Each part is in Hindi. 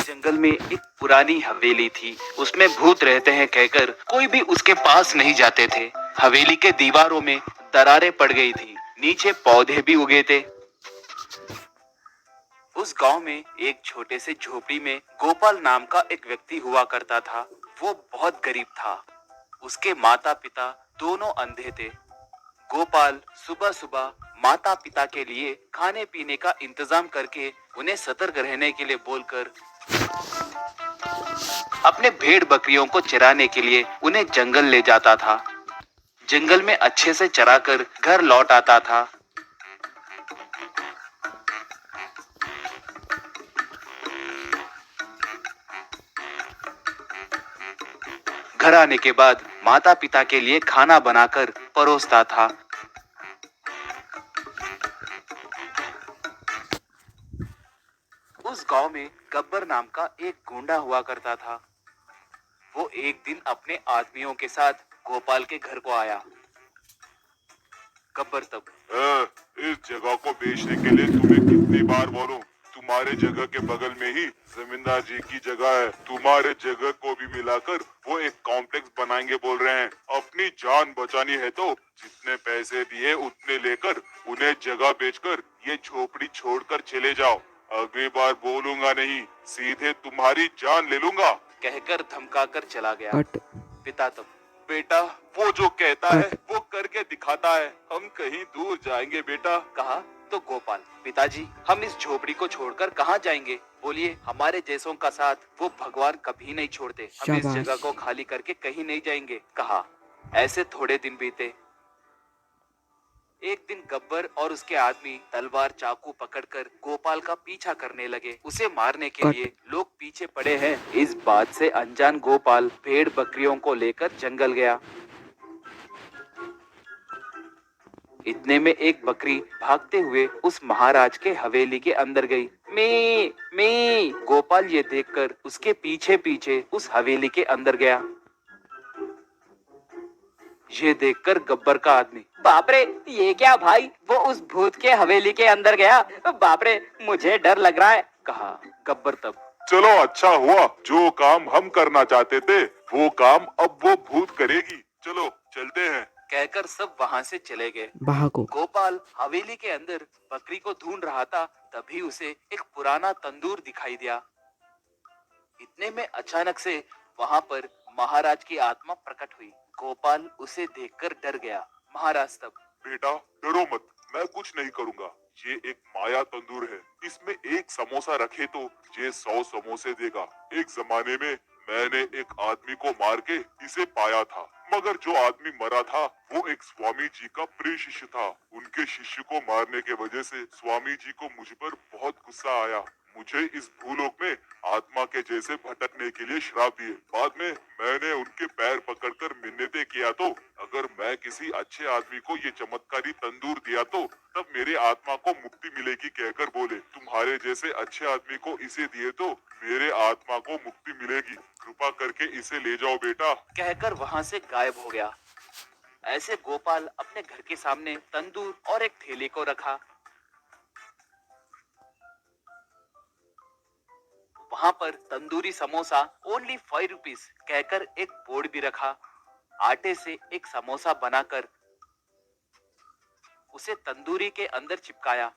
जंगल में एक पुरानी हवेली थी। उसमें भूत रहते हैं कहकर कोई भी उसके पास नहीं जाते थे। हवेली के दीवारों में दरारें पड़ गई थी, नीचे पौधे भी उगे थे। उस गांव में एक छोटे से झोपड़ी में गोपाल नाम का एक व्यक्ति हुआ करता था। वो बहुत गरीब था। उसके माता पिता दोनों अंधे थे। गोपाल सुबह सुबह माता पिता के लिए खाने पीने का इंतजाम करके उन्हें सतर्क रहने के लिए बोलकर अपने भेड़ बकरियों को चराने के लिए उन्हें जंगल ले जाता था। जंगल में अच्छे से चराकर घर लौट आता था। घर आने के बाद माता पिता के लिए खाना बनाकर परोसता था। उस गांव में गब्बर नाम का एक गुंडा हुआ करता था। वो एक दिन अपने आदमियों के साथ गोपाल के घर को आया। गब्बर तब इस जगह को बेचने के लिए तुम्हें कितनी बार बोलूं? तुम्हारे जगह के बगल में ही जमींदार जी की जगह है। तुम्हारे जगह को भी मिलाकर वो एक कॉम्प्लेक्स बनाएंगे बोल रहे हैं। अपनी जान बचानी है तो जितने पैसे दिए उतने लेकर उन्हें जगह बेचकर ये झोपड़ी छोड़कर चले जाओ। अगली बार बोलूंगा नहीं, सीधे तुम्हारी जान ले लूंगा, कहकर धमकाकर चला गया। पिता तब बेटा वो जो कहता है वो करके दिखाता है। हम कहीं दूर जाएंगे बेटा, कहा तो गोपाल, पिताजी हम इस झोपड़ी को छोड़कर कहाँ जाएंगे? बोलिए, हमारे जैसों का साथ वो भगवान कभी नहीं छोड़ते। हम इस जगह को खाली करके कहीं नहीं जाएंगे, कहा। ऐसे थोड़े दिन बीते। एक दिन गब्बर और उसके आदमी तलवार चाकू पकड़कर गोपाल का पीछा करने लगे। उसे मारने के लिए लोग पीछे पड़े हैं। इस बात से अनजान गोपाल भेड़ बकरियों को लेकर जंगल गया। इतने में एक बकरी भागते हुए उस महाराज के हवेली के अंदर गई। मी मी गोपाल ये देखकर उसके पीछे पीछे उस हवेली के अंदर गया। ये देखकर गब्बर का आदमी, बाप रे ये क्या भाई, वो उस भूत के हवेली के अंदर गया। बाप रे मुझे डर लग रहा है, कहा। गब्बर तब, चलो अच्छा हुआ, जो काम हम करना चाहते थे वो काम अब वो भूत करेगी। चलो चलते हैं, कहकर सब वहाँ से चले गए। गोपाल हवेली के अंदर बकरी को ढूंढ रहा था, तभी उसे एक पुराना तंदूर दिखाई दिया। इतने में अचानक से वहाँ पर महाराज की आत्मा प्रकट हुई। गोपाल उसे देखकर डर गया। महाराज तब, बेटा डरो मत, मैं कुछ नहीं करूँगा। ये एक माया तंदूर है, इसमें एक समोसा रखे तो ये 100 समोसे देगा। एक जमाने में मैंने एक आदमी को मार के इसे पाया था, मगर जो आदमी मरा था वो एक स्वामी जी का प्रिय शिष्य था। उनके शिष्य को मारने के वजह से स्वामी जी को मुझ पर बहुत गुस्सा आया। मुझे इस भूलोक में आत्मा के जैसे भटकने के लिए श्राप दिए। बाद में मैंने उनके पैर पकड़कर मिन्नतें किया तो अगर मैं किसी अच्छे आदमी को ये चमत्कारी तंदूर दिया तो तब मेरे आत्मा को मुक्ति मिलेगी कहकर बोले। तुम्हारे जैसे अच्छे आदमी को इसे दिए तो मेरे आत्मा को मुक्ति मिलेगी। कृपा करके इसे ले जाओ बेटा, कहकर वहाँ से गायब हो गया। ऐसे गोपाल अपने घर के सामने तंदूर और एक थैली को रखा। वहाँ पर तंदूरी समोसा ओनली 5 रुपीज कहकर एक बोर्ड भी रखा। आटे से एक समोसा बनाकर उसे तंदूरी के अंदर चिपकाया।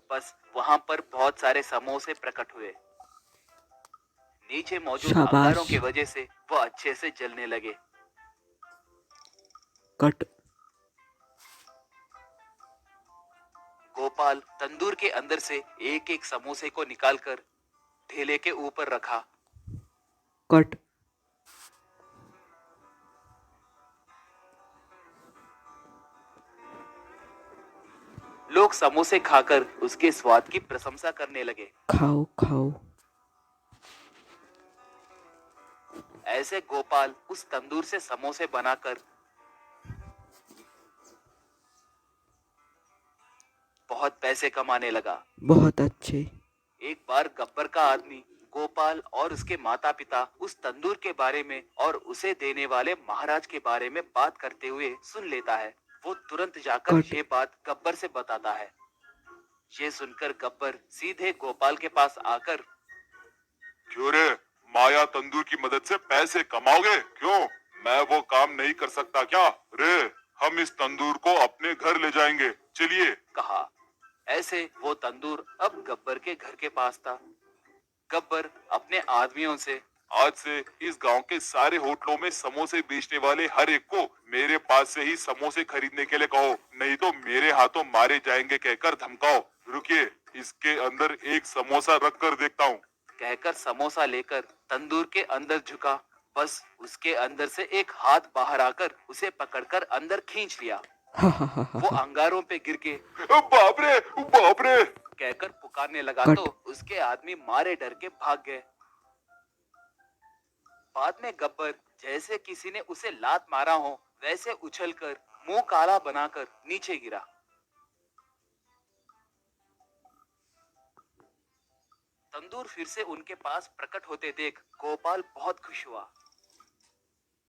बस वहाँ पर बहुत सारे समोसे प्रकट हुए। नीचे मौजूद अंगारों की वजह से वो अच्छे से जलने लगे। गोपाल तंदूर के अंदर से एक एक समोसे को निकालकर ठेले के ऊपर रखा। लोग समोसे खाकर उसके स्वाद की प्रशंसा करने लगे। खाओ खाओ। ऐसे गोपाल उस तंदूर से समोसे बनाकर बहुत पैसे कमाने लगा। बहुत अच्छे। एक बार गब्बर का आदमी गोपाल और उसके माता पिता उस तंदूर के बारे में और उसे देने वाले महाराज के बारे में बात करते हुए सुन लेता है। वो तुरंत जाकर ये बात गब्बर से बताता है। ये सुनकर गब्बर सीधे गोपाल के पास आकर, क्यों रे, माया तंदूर की मदद से पैसे कमाओगे? क्यों, मैं वो काम नहीं कर सकता क्या? रे, हम इस तंदूर को अपने घर ले जाएंगे, चलिए। कहा। ऐसे वो तंदूर अब गब्बर के घर के पास था। गब्बर अपने आदमियों से, आज से इस गांव के सारे होटलों में समोसे बेचने वाले हर एक को मेरे पास से ही समोसे खरीदने के लिए कहो, नहीं तो मेरे हाथों मारे जाएंगे कहकर धमकाओ। रुकिए, इसके अंदर एक समोसा रख कर देखता हूँ। कहकर समोसा लेकर तंदूर के अंदर झुका। बस उसके अंदर से एक हाथ बाहर आकर उसे पकड़कर अंदर खींच लिया। हा हा हा हा वो हा। अंगारों पे गिर के बाप रे, बाप रे। कहकर पुकारने लगा कट। तो उसके आदमी मारे डर के भाग गए। बाद में गब्बर जैसे किसी ने उसे लात मारा हो वैसे उछलकर मुंह काला बनाकर नीचे गिरा। तंदूर फिर से उनके पास प्रकट होते देख गोपाल बहुत खुश हुआ।